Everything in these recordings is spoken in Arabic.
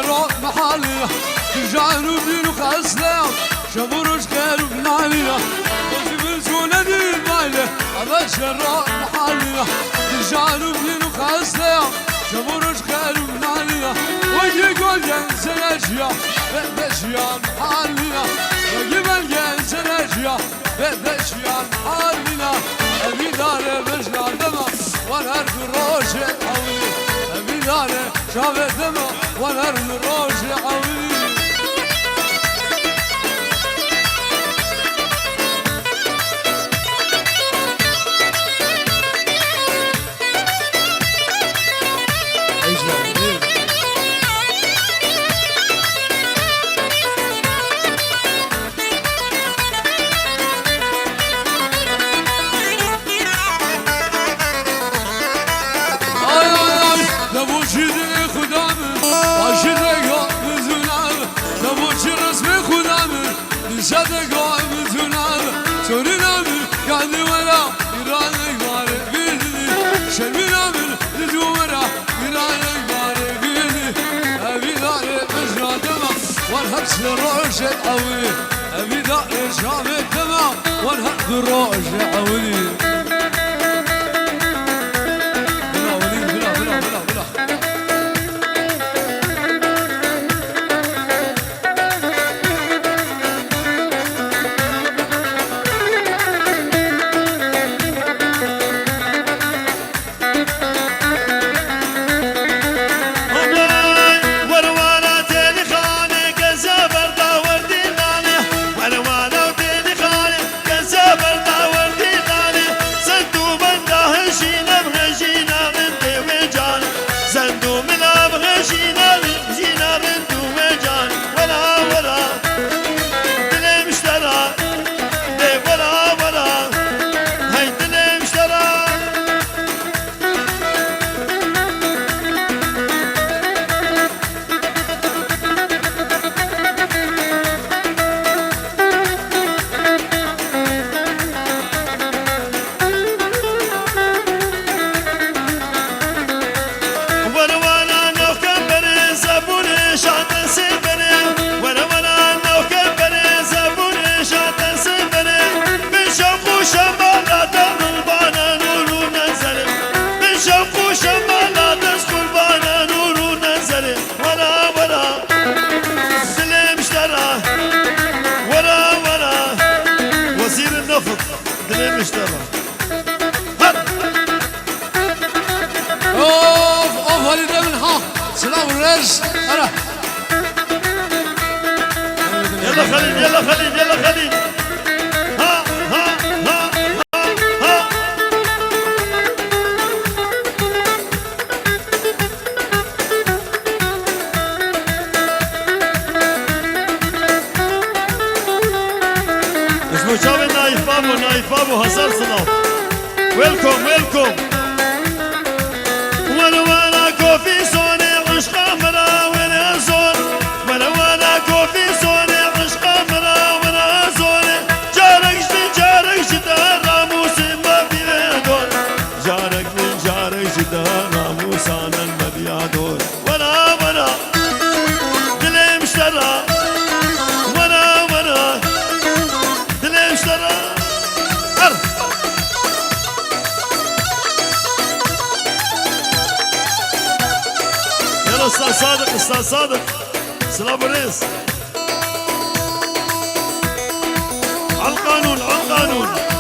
رو محالي تجعلوا بينو خسلام شبروش خير بنالي وجبل جولدي المايلة أبشر رو محالي تجعلوا بينو خسلام شبروش خير بنالي ويقول جنس الأشياء بأشياء محالي وجبل جنس الأشياء بأشياء محالي أبي دار بشنا دمع ونهر الروش حولي أبي دار شافت دمع ونهر الروش حولي صدق وامتنا سورنا من قاعد ولا يرانك بارك بيدي شرمنا من لدورة يرانك بارك بيدي أبي دار مجرى دمع والهبس الروش العولي أبي دار شام الدمع والهبس الروش العولي يلا خليل يلا خليل يلا خليل ها ها ها ها اسمه شاوي نايف بابو هزار صناف ويلكم ويلكم وانا كوفي صوني عشق مرا وانا زون وانا كوفي صوني استاذ صادق سلام الرئيس على القانون على القانون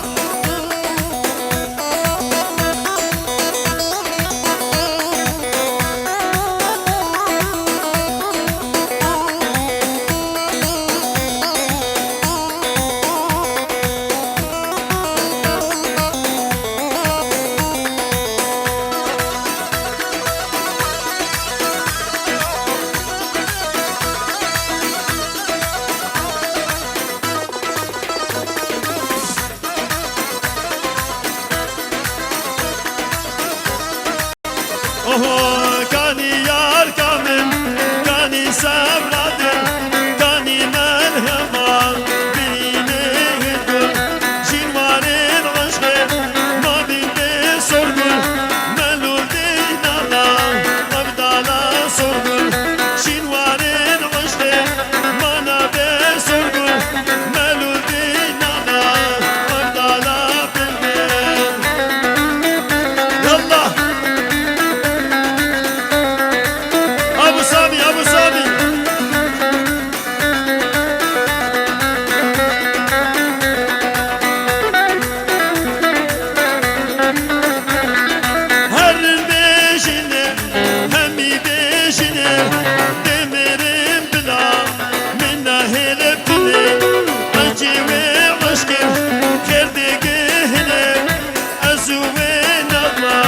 دل دمرم بلا من نهل بتنه أجي وعشقر كردي قهنه أزوي نظرة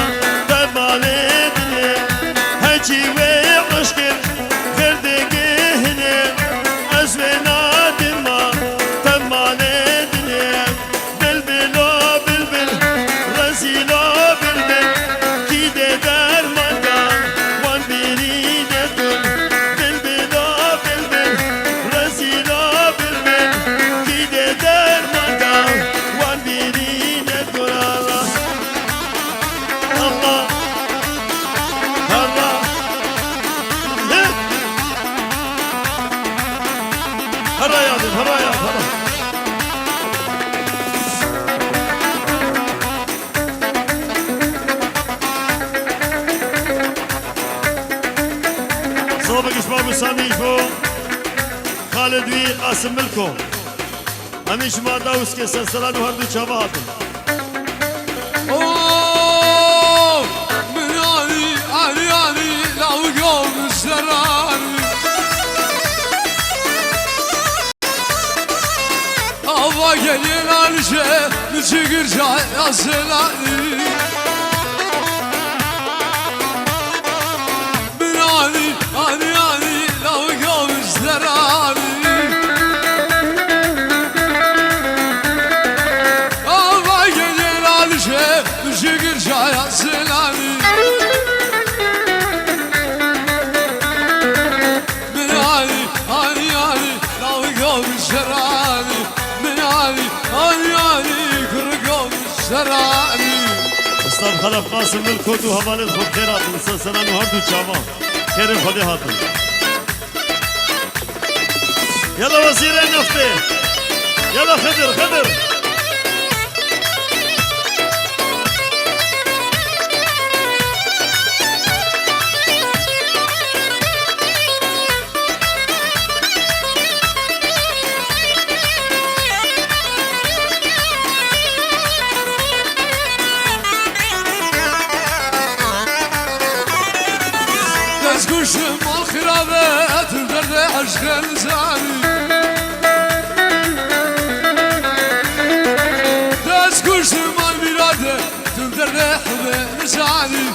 تبالدنه أجي وعشقر كردي قهنه أزوي نادمة تبالدنه بلبلو بلبل رزيلو بلبل كيده درمانگا وان بريده دل بلبلو بلبل رزيلو بلبل كيده درمانگا وان بريده دل الله الله الله هرا يا دل هرا يا هرا صوبك اسمه سامي فو خالد وي قاسم ملكو هميش ما داوس كي سلسلان وهردو شباب اوه من علي لو قوم السراني الله gelin alışe müçükür çay asılani من علي لو قوم السراني الله gelin alışe müçükür çay asılani من علي لو قوم السراني من علي كرقوم السراني استاذ خلف قاسم ملكو تو حوالت خود خیرات سلسلان وهردو شباب خير خودي هاتن يلا وزير النفطي يلا خضر خضر تسكشم الخرابات الدرد عشق لساني تسكشم الميرادة تندرد حب لساني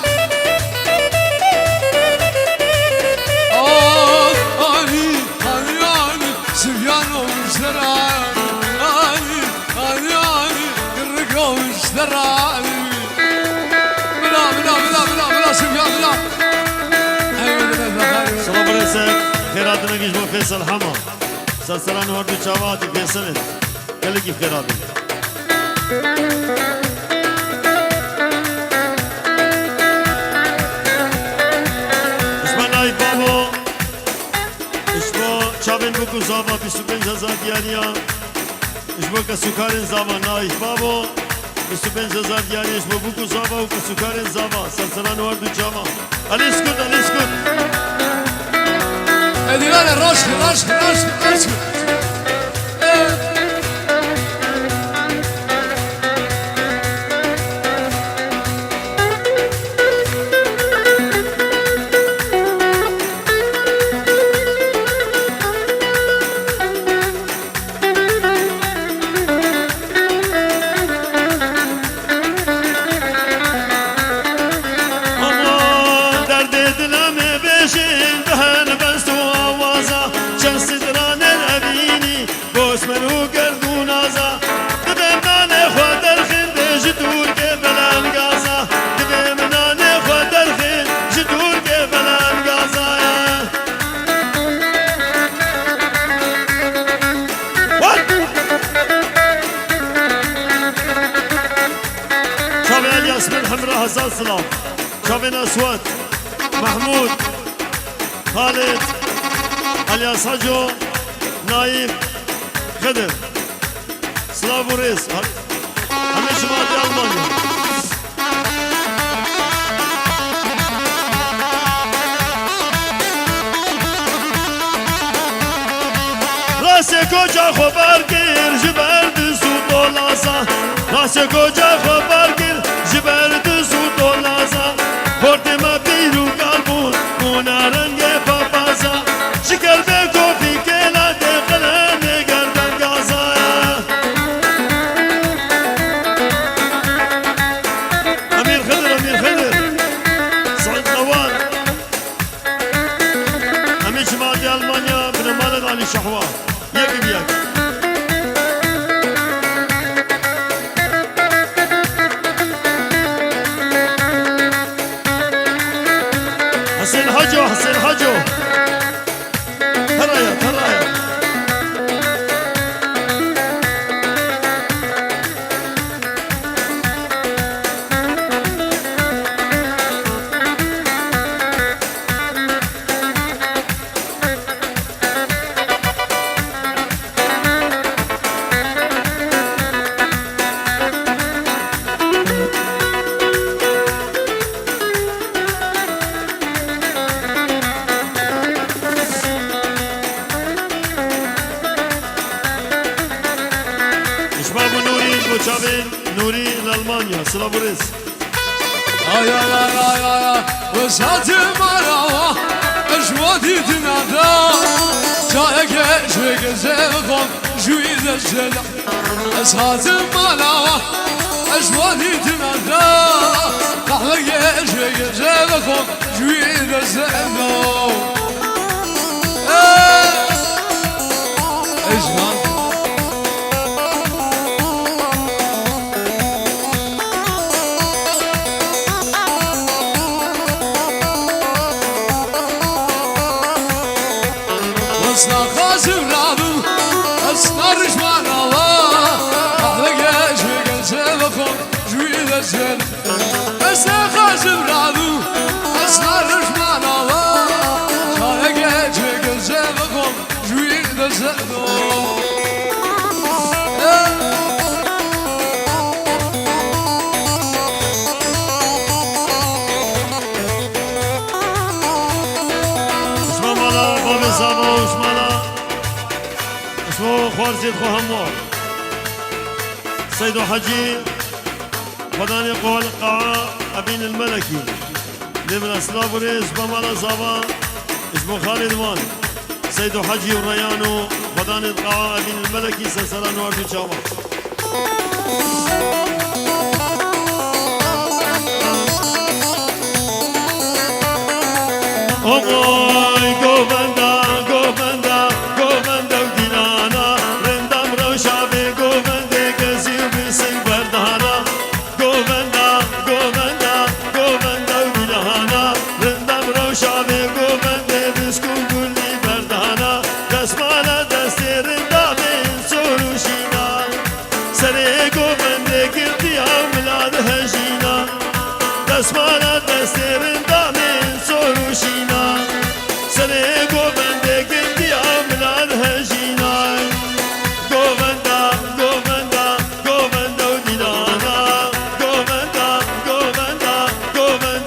أني سفيان ومشتراني أني كرقو ومشتراني بلا سفيان بلا صلاة برسك خيراتنا جيش بو فيصل حما سلسلان وهردو شباب فيصل كلكي خيراتنا اسم الله بابو اسمو چابن بکو زاوا 25,000 دیاریا اسمو که سکارن زاوا نایف بابو 25,000 دیاری اسمو بکو زاوا و که سکارن زاوا سلسلان وهردو شباب علی سکوت Edilere raşkı aman derd edileme beşin dehen bestu avaza çen sidranel evini gosmenu gerdun aza dibem nane xwader xin de jidur ke belan gaza dibem nane xwader xin jidur ke belan gaza شابين ياسمين حمراء هزال سلام شابين أسود محمود خالد الياس حجو نايف خدر سلاف وريس همين شمالي ألمانيا راسي كوجا خبر گیر جبرد سود و لازا راسي كوجا خبر گیر جبرد سود و لازا خورد ما بیرو قلبون بونا رنگ پاپازا شکر به کوفی کلا دقلن گردن گازا امیر خضر سعید نوار امیر شمالی المانیا بنمالد علی شحوار یک بیک حسين حجو ترايا نوري لألمانيا سلافوريس آیا وسات مراوا اجوادی دنادا جای گشگ زبون جوی دشلا وسات مراوا اجوادی دنادا جای گشگ زبون جوی دشلا اجوان أصلا خازم رابو أصلا رجمان الله أحلى جيش قلسلكم جويد الزل أصلا خازم رابو أصلا رجمان الله أحلى جيش قلسلكم جويد الزل خوارزيد خو هموار سيد حجي وداني قول القاعة أبين الملكي لمن أسلافوريس بمالا صابا اسمه خالد وان سيد حجي وريانو وداني القاعة أبين الملكي سلسلة نوار في شاما أموي قوبندا اسمانا دسترن دامن سروشینا سره گوبنده گندی عملان هجینا گوبنده و دیلانا گوبنده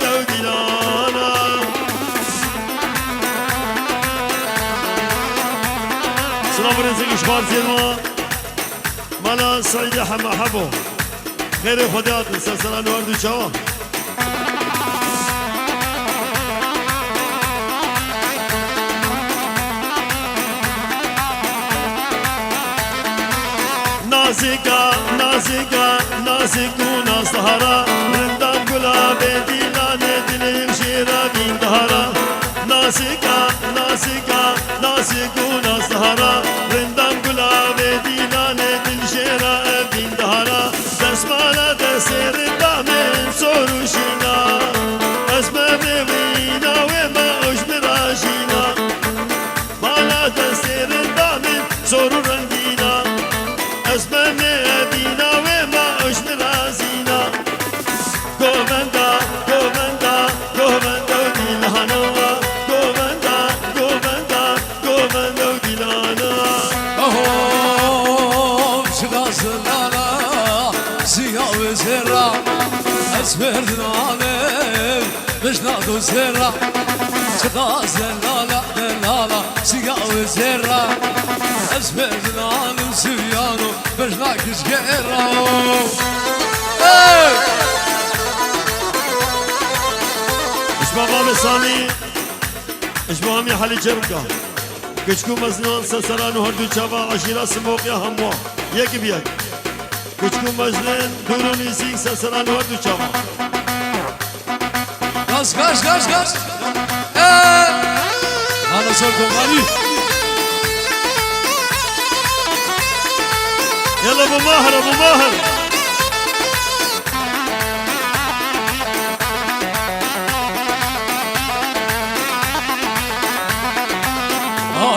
و دیلانا سلام برنزک اشغال زیرما مالا سعید حبو خیر خودیات سلسله نوردو چوا نازك ونازهرا رندام قلاب ديلاني دليم شيرا بين دهرا نازك ونازهرا رندام قلاب ديلاني دل شيرا بين دهرا دسمالا دسير دامن سوروشينا اسمه بوينا وما اشبراشينا مالا دسير دامن سورو رنگينا اسمه مدينة وما اشترى زينة قومندا وديلهانا قومندا وديلهانا أهو شدا زلالا سيا وزرا أسفر دنالم بجنادو زرا شدا زلالا سيا وزرا أسفر دنالم سيانو بجناك شقيرا اسمه باب سامي اجبامي حالي جرقة كشكو مزنان سسران وهردو چابا عشيرة سموقيا هموا يك بيك كشكو مزنان دوروني سيك سسران وهردو چابا Gaz Ana sor komari يلا ابو ماهر ابو ماهر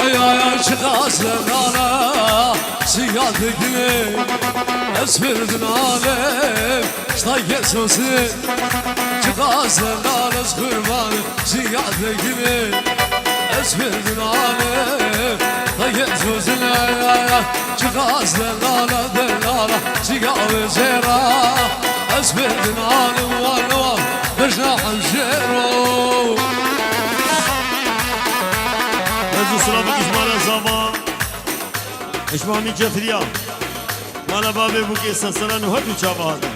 ay çıkasın ana Siyadikini esfirdin alem İşte yesusi Çıkasın ana kurban Siyadikini esfirdin alem İşte yesusi Çıkasın ana delala Siyadı zera esfirdin alem Valla Beşna hamşero هذا سلام إجمالا زمان إجمامي جفريا مالا بابي بوكي سنسلان وهدو چابا هذا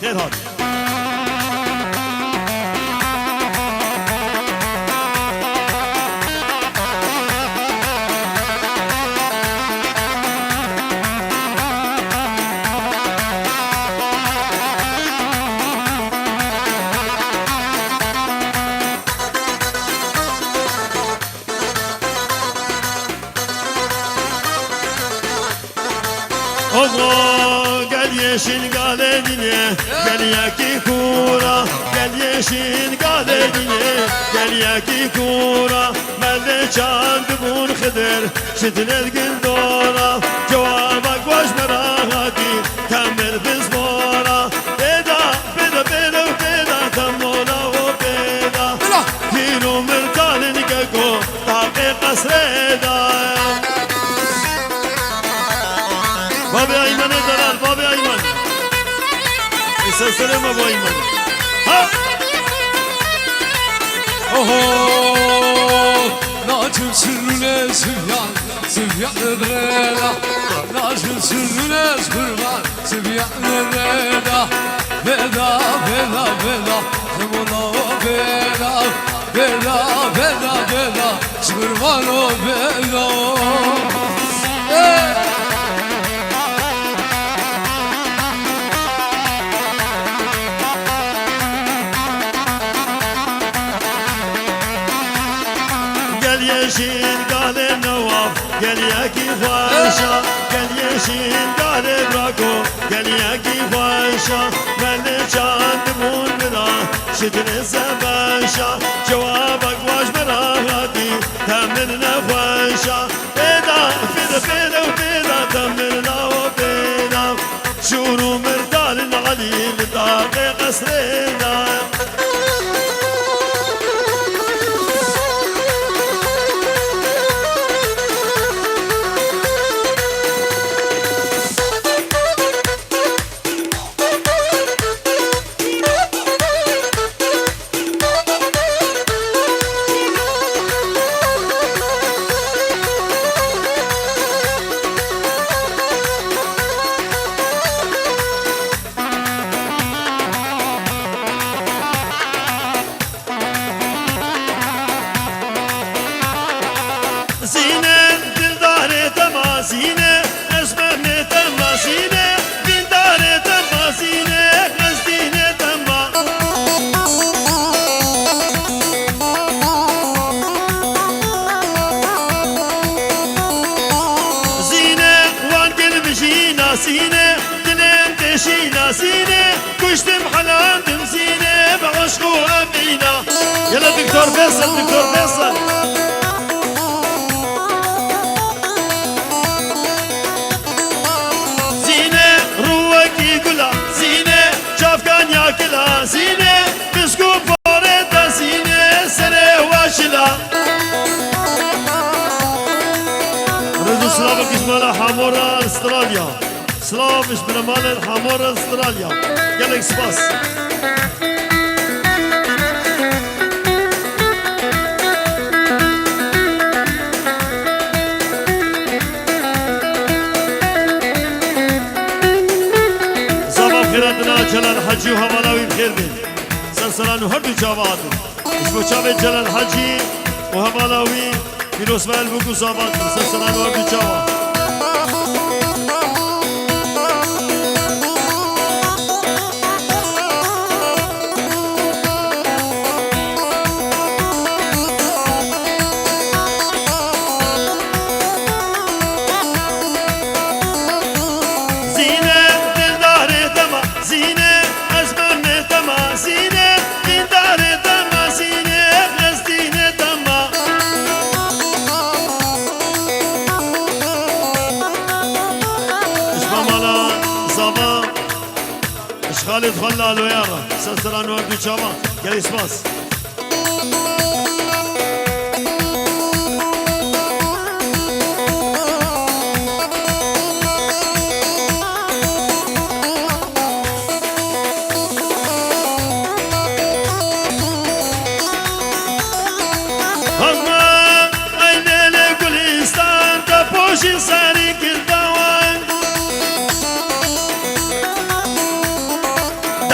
خير هذا Oğlum gel yeşil galerine gel yaki kura gel yeşil galerine gel yaki kura melde çandı bun khıdır şidnel gül dora cevabak baş merahati kamil biz mora beda beda beda beda tamola o beda kilo mertalin gego tabi kasreda بابي أيمن دلال بابي أيمن السلام أبو أيمن ها Nacım sürüne Sivyan reda Nacım sürüne Kurban Sivyan reda Veda veda veda Zemola veda Veda veda veda Kurban o veda yeşil gale nevaf gel yaki faşa gel yeşil gale brako gel yaki faşa melde çandı mun mera şidne sebeşa cevabak vaş merahati temirne faşa beda beda beda beda temirne o beda şuru merdalin alil dağ qasrina Zine dildare temazine esmerne temazine dildare temazine gazdine tema Zine van gelmişina sine dilen deşina sine kuştum halandım zine başku amina Yalla Doktor Faysal Doktor Faysal كلا سينة بسكو بوريتا سينة سنة واشلا رجو سلام الكشمالة حمورة استراليا سلام اسمنا مالا حمورة استراليا قالك سباس جلال حجي وهوالاوي بخير بين سلسلان وهردو جواد اسمه شابه جلال حجي وهمالاوي فيروس بالبوكو صابات سلسلان وردو چاوا خالد خلال ويارا سلسلان وردو چاوا گلی سپاس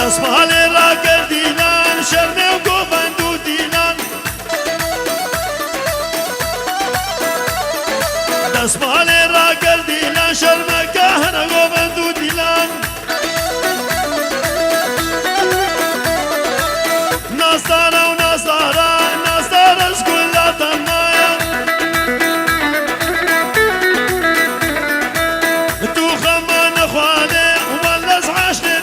دسمال را کردیلان شرم و گوبندو دیلان دسمال را کردیلان شرم کهن گوبندو دیلان ناستارا و ناستارا ناستارا سکولاتا مایا تو خمان خواله والله عشق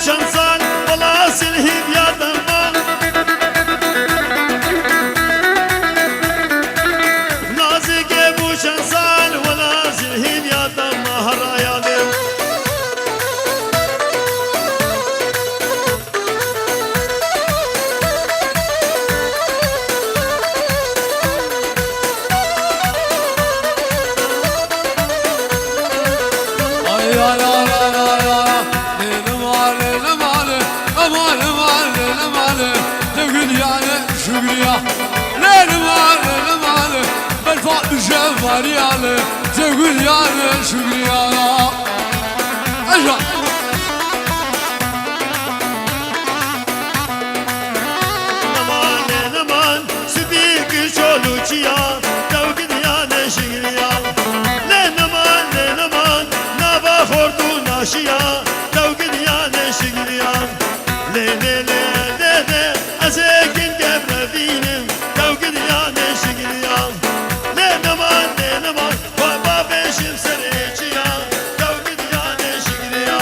شنسان ولا سلهي بيا دما نازك ابو شنسان ولا سلهي بيا دما هرايا لي Mariale, تقول يا شكريا أجا نمان نمان سبيك شولوچيا توقد يا شكريا نمان نمان نبا خردو ناشيا توقد يا شكريا لي لي لي لي أزاكن قبل فينم توقد يا شكريا نمان نمان بابا بشم سريچيا توقد يا شكريا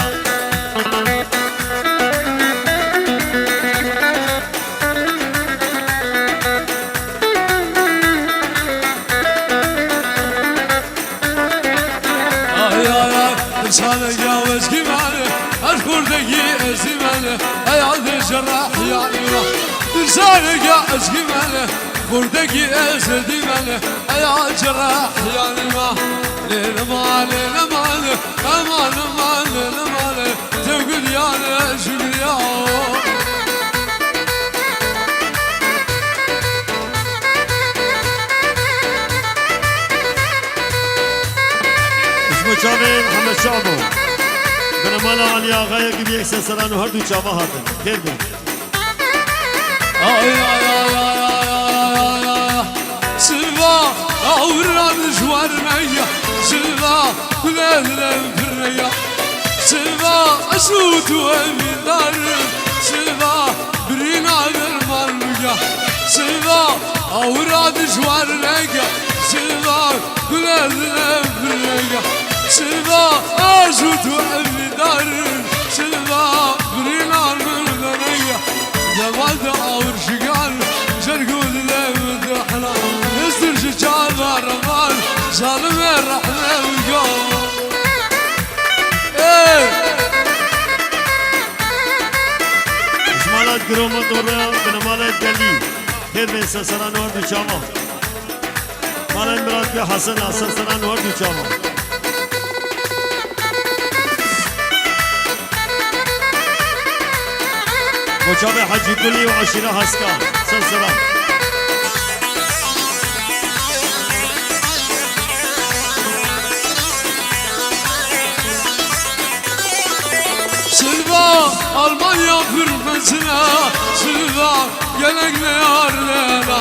لسانك يا وزكمانه أشكردكي أزمانه أياد الجراح يعني لسانك يا وزكمانه أشكردكي أزمانه أياد الجراح يعني ما للما للما أمان أمان للما تقول يا شكريا چاوه محمد شابو بنمالا علی آقای که بیک سلسلان و هر دو چاوه هاتن خیر بین آی آی آی آی آی آی سلوا أورام جوار ميا سلوا كلهم فريا سلوا أسود ومن دار سلوا برينا بالمرجع سلوا أورام جوار ميا سلوا كلهم فريا سلوا أسود ومن دار سلوا برينا بالمرجع زوال أور شجال جرقول لهم دحنا نسترج جابا رمال ظالم الرحمة وقام اسمالات گرومت دوره بنمالات گلی خیر بین سلسلان و هر دو چاوه مالان براد که حسن سلسلان و هر دو چاوه وچاوه حجی کلی و عشیره هسکا سلسلان Silva Almanya hürmetine Silva gelekle yarlena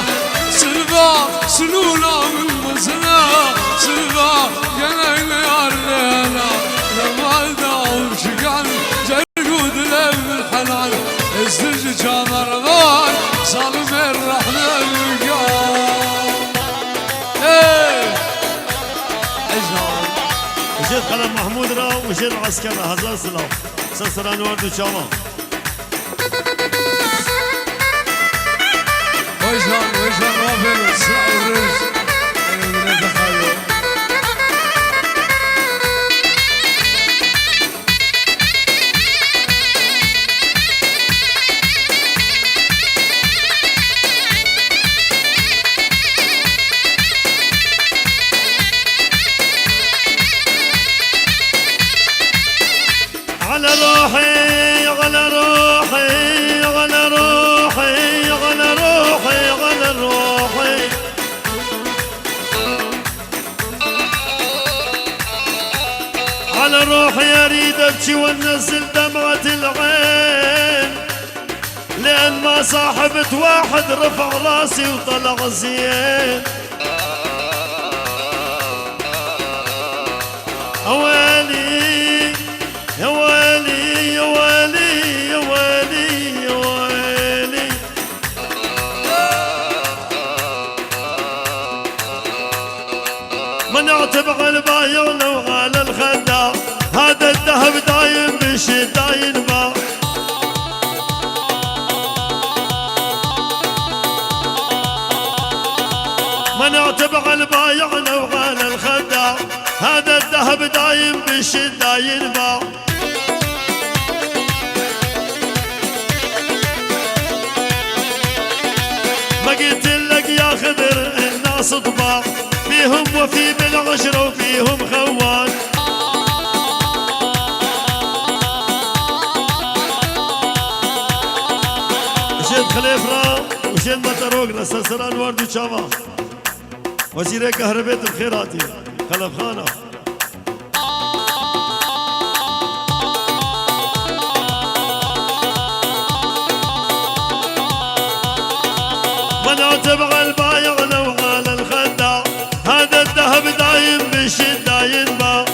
Silva Sinuna hürmetine Silva gelekle yarlena Lemalda avşigan Cergud levl halal Ezdici canardan Salim errahne lügan وجد قلم محمود را وجد عسكر هزار سلاح سسران وردو شاما ويشان رافل الرز على روحي على روحي على روحي على روحي على روحي على روحي اريد ابكي وانزل دمعة العين لان ما صاحبت واحد رفع راسي وطلع زين اويلي يا ويلي يا ويلي يا ويلي يا ويلي منعت بقلبايا ولو على الخدع هذا الذهب دايم بالشتا ينباع منعت بقلبايا ولو على الخدع هذا الذهب دايم بالشتا ينباع ما قلت لك يا خضر الناس طباع فيهم وفي بالعشرة وفيهم خوان وشد خليفرة وشد مطروق نسسران وردو شاما وزير كهرباء الخيراتي خلف خانة منعت بقلبايا ولو على الخدع هذا الذهب دايم بالشدة ينباع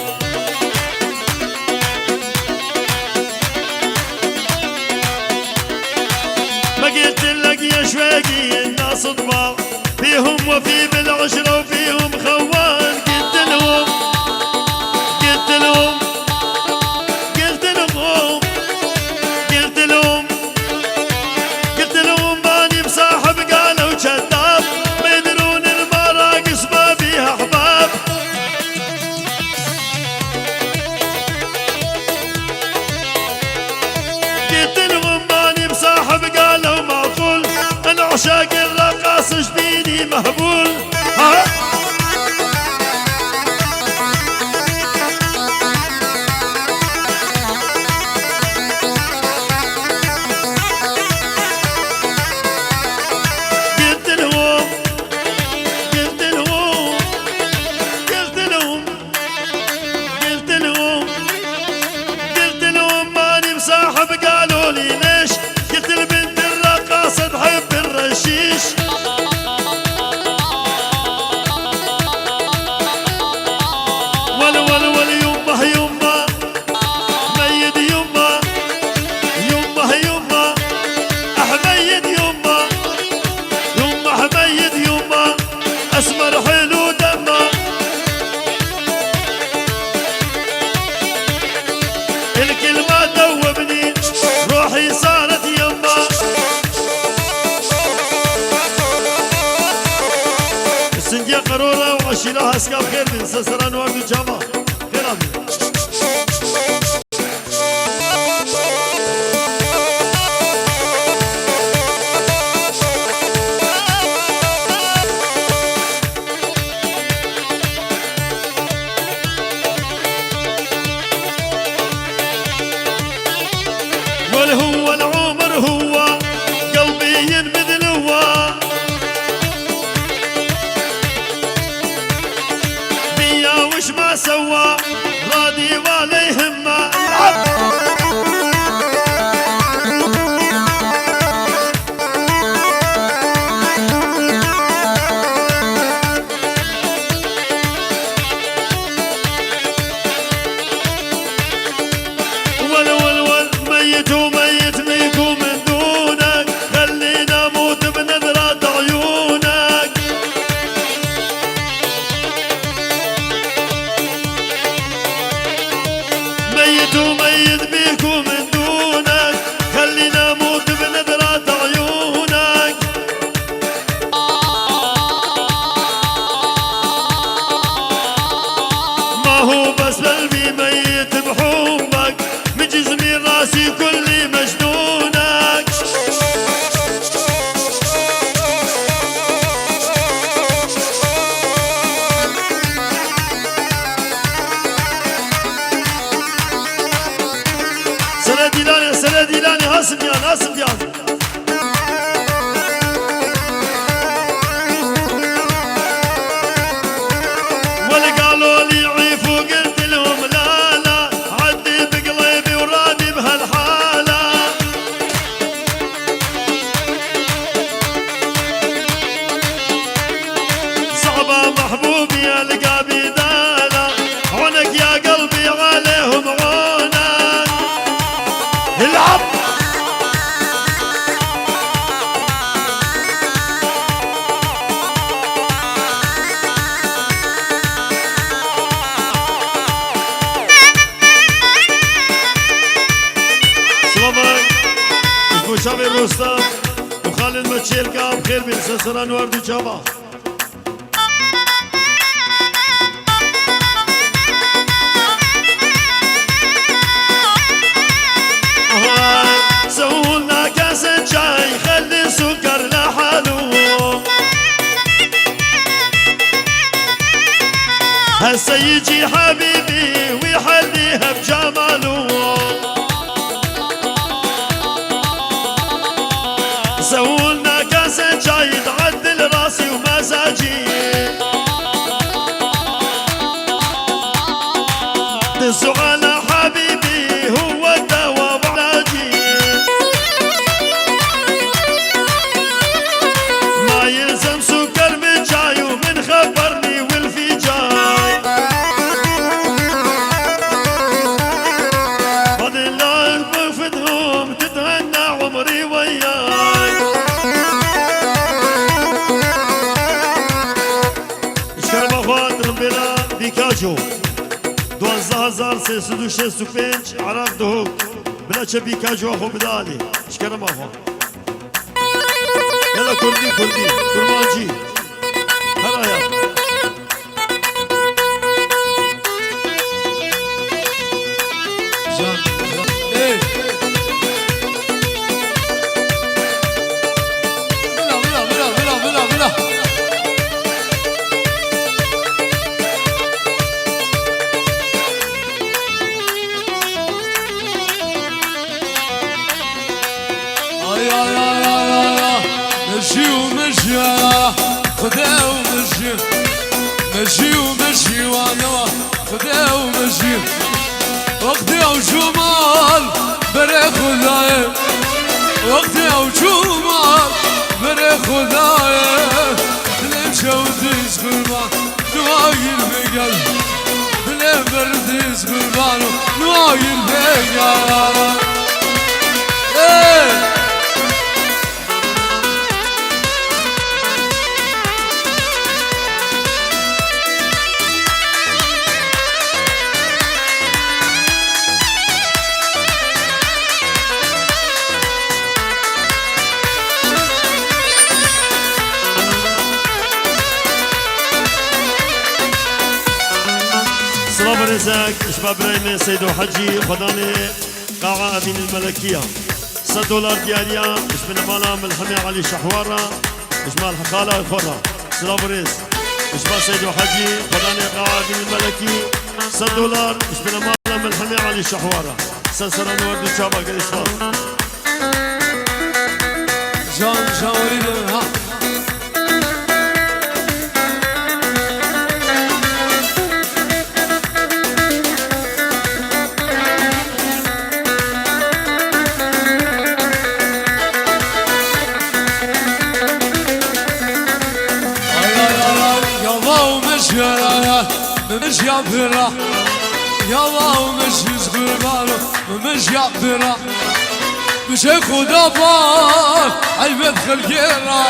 ما قلت لك يا شويقي الناس طباع فيهم وفي بالعشرة وفيهم خوان قلت لهم قلت لهم قلت لهم قلت لهم قلت لهم ماني مصاحب قالوا كذاب ما يدرون المراقص ما بيها احباب قلت لهم ماني مصاحب قالوا معقول انا عشاق الرقاص جبيني مهبول قلت لهم قلت لهم قلت لهم قلت لهم قلت لهم ماني مصاحب قالوا لي ليش قلت البنت الرقاصة تحب الرشيش ول ول ول يمه يمه ميد يمه يمه يمه احميد يمه يمه حميد يمه اسمر حلو دمه الكلمة دوبني روحي صارت يمه السنجة قرورة وعشيلها اسكاب خير من سسران وردو جامع خير عبد والهو العمر هو قلبي ينبذل هو بيا وش ما سوى تلقى بدانا عونك يا قلبي عليهم عونا العب سلامك اسمه شابي رستم وخالد متشيلكا بخير من سلسلة نورد وجابا سوولنا كاسة شاي خلي سكر لحاله هسه يجي حبيبي ويحليها بجماله سوولنا كاسة شاي تعدل راسي ومزاجي دسوا على حبيبي هو الدواء وعلاجي ما يلزم سكر من جاي ومن خبرني والفي جاي فضل الله بفتهم تتهنى عمري وياي اشكر مفاد ربنا بيكاجو 2365 عراق دهوك بلا شبي كاجو اخو بدالي اشكر مفاد يلا كردي كرمانجي هرايا جان ايه بلا مشي ومشي خذا ومشي مشي ومشي وانا خذا ومشي وقتي وجمال بري خذاي وقتي وجمال بري خذاي نمشي وديس قربان نوايل بقلب بلا برديس قربان نوايل بقلب ايه سلام رزاق شباب رايمن سيدو حجي خداني قاعة أبين الملكية $100 دياليا اسم المالا ملحمي علي شحوارة اسمها الحقالة الخرة سلام رز اسمها سيدو حجي خداني قاعة أبين الملكي $100 اسم المالا ملحمي علي شحوارة سلسلة نورد وشابا قال اسمها جان وريد ها مش يا فرح يا الله مش زغربانو مش يا فرح مش ياخد ابار عيبت خلقيرا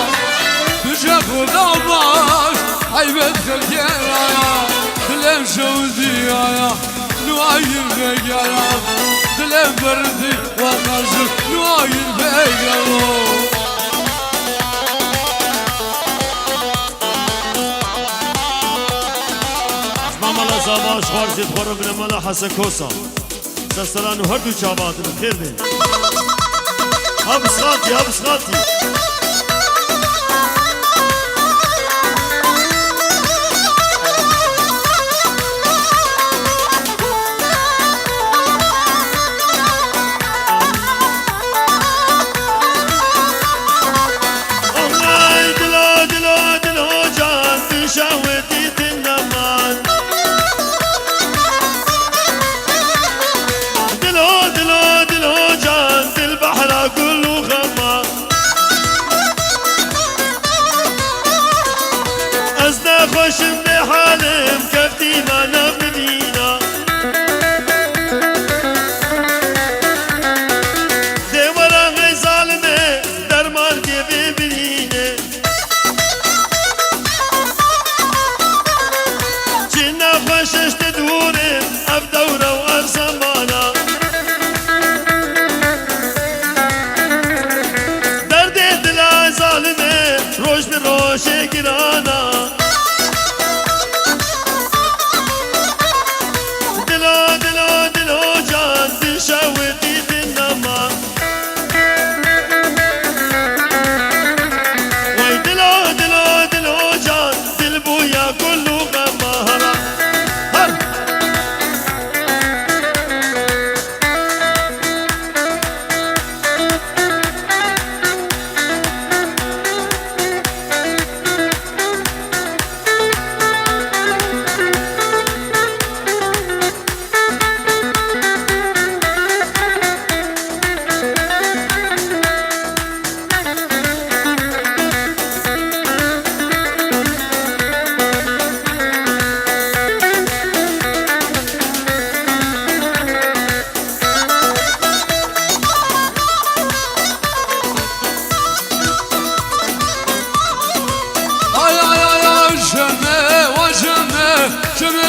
مش ياخد ابار عيبت خلقيرا دلم شوزي يا نوايل بقرا دلم بردي وخرج نوايل بقرا مالا زاباش خارجي تخور من مالا حسن كوسا سلسلان وهردو شابات بخير بين هابس غاتي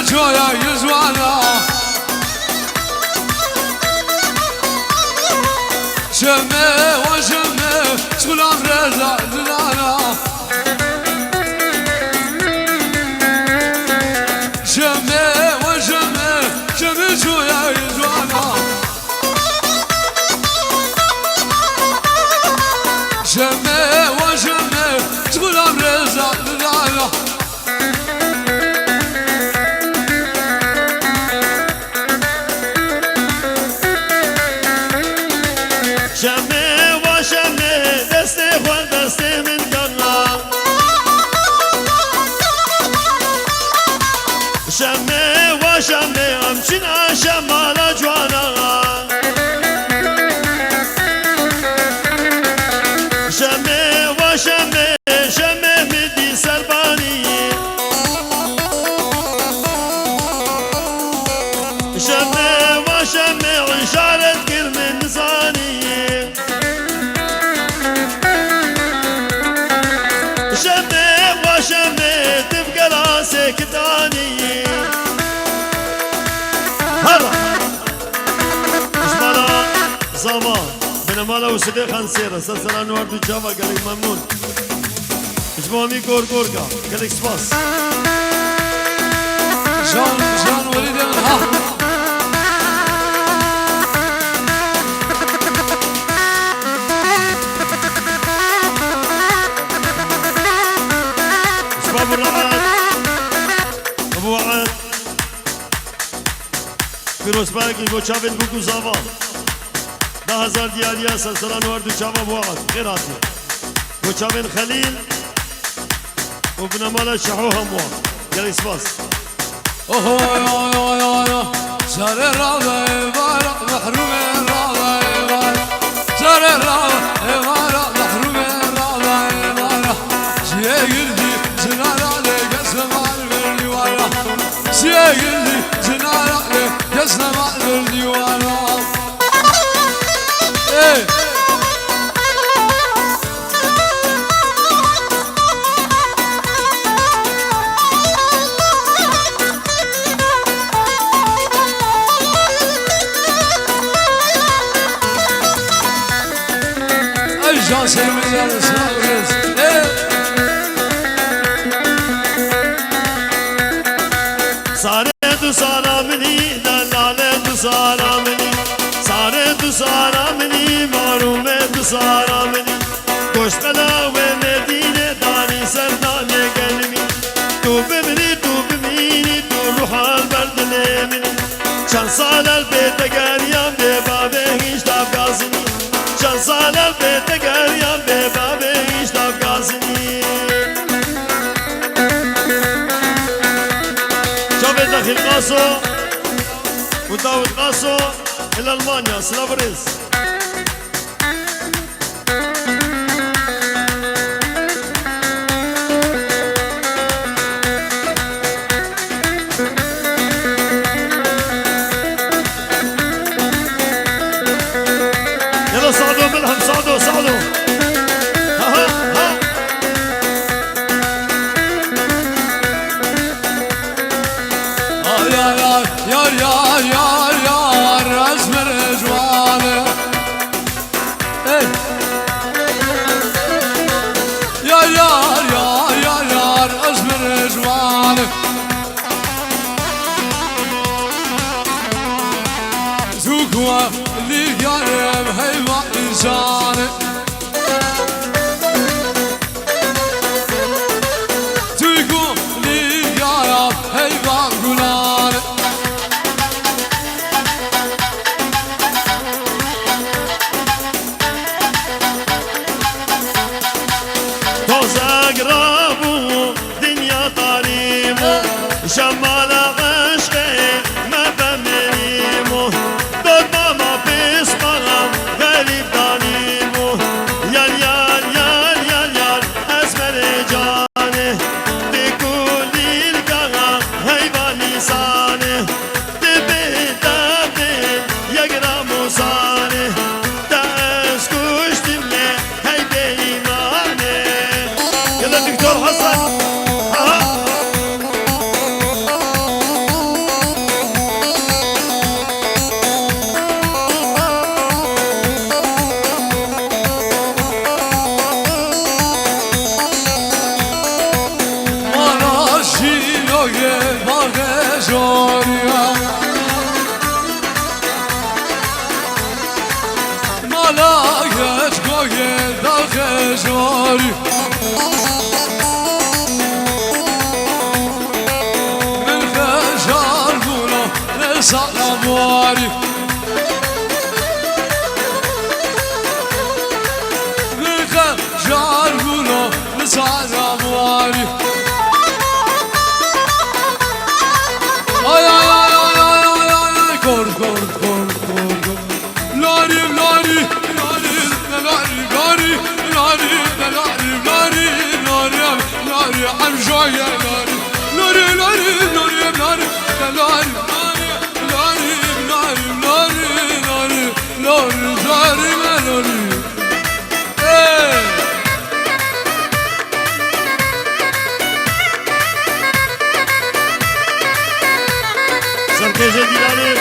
جويا يزوانا شمي وشمي سلام رزا زلانا شمي وشمي شمي جويا يزوانا شمي وشمي سلام رزا زلانا شمي وشمي دستي خوان دستي من قرنا شمي وشمي امشينا شمال جوانا شمي وشمي شمي مدي سرباني شمي وشمي عشارة كرم نزاني شمي وشمي تبقى راسك تاني هلا اسمعنا زمان من مالا وصديق خنسيرة سلسلة نوار دو جافا قالك ممنون اجمامي كور كوركا قالك سباس جان وليد من ها ابو الرعاد ابو وعد فیروز برگی با چاول بگو زاوان 10,000 دیاریا سلسله نوار دو چاوا ابو وعد خیر آتی با چاول خلیل و بنمالا شحو هموان گلی سپاس اوه يا سر الرابع بارا محروم الرابع بارا سر الرابع بارا محروم الرابع بارا شيء يردي زنار عليك اسمع الديوارا شيء يردي زنار عليك اسمع الديوارا ايه جان سيمزان سنغرز ساره تو سارا منی دلاله تو سارا منی ساره تو سارا منی معرومه تو سارا منی گوشتلا و مدینه دانی سردانه گلمی تو بمنی تو بمینی تو روحال بردنه منی چند سال البیت گریم به بابه هیچ داب گازنی چند سال البیت گریم به بابه هیچ داب گازنی شابه داخل قاسو وداود قاسو إلى ألمانيا سلافريز يلا صعدوا ملهم صعدوا صعدوا ها ها ها يا رسم الرجوان بواري من خجار قولو لسانا بواري من خجار قولو لسانا بواري ay ay ay ay ay ay ay ay kor kor kor kor kor lari lari lari lari lari lari lari lari lari lari amjoya lari lari lari lari lari lari lari lari lari lari lari lari lari hey Sarkeje dilane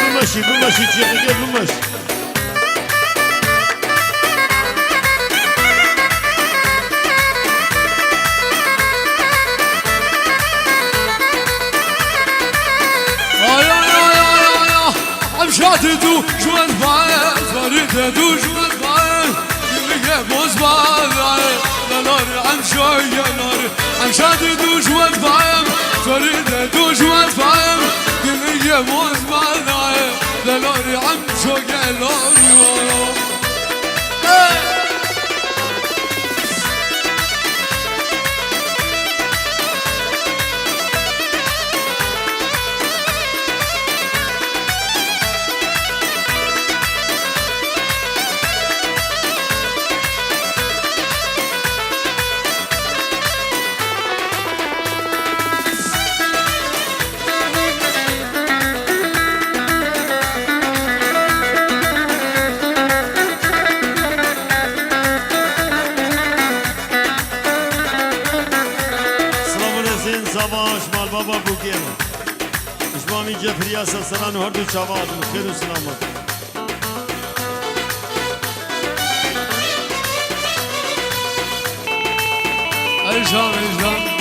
bumaşı çiğnege bumaş. ay ay ay ay ay am şadedu jwan fayet faridedu jwan fayet diye bozmaz lari am şoya lari am şadedu jwan fayet faridedu jwan fayet diye bozmaz lari am şoya lari Savaş mal baba bu gel. İsmami Cefriya sasaran hardu çavadın khairu selamat. ay can ay can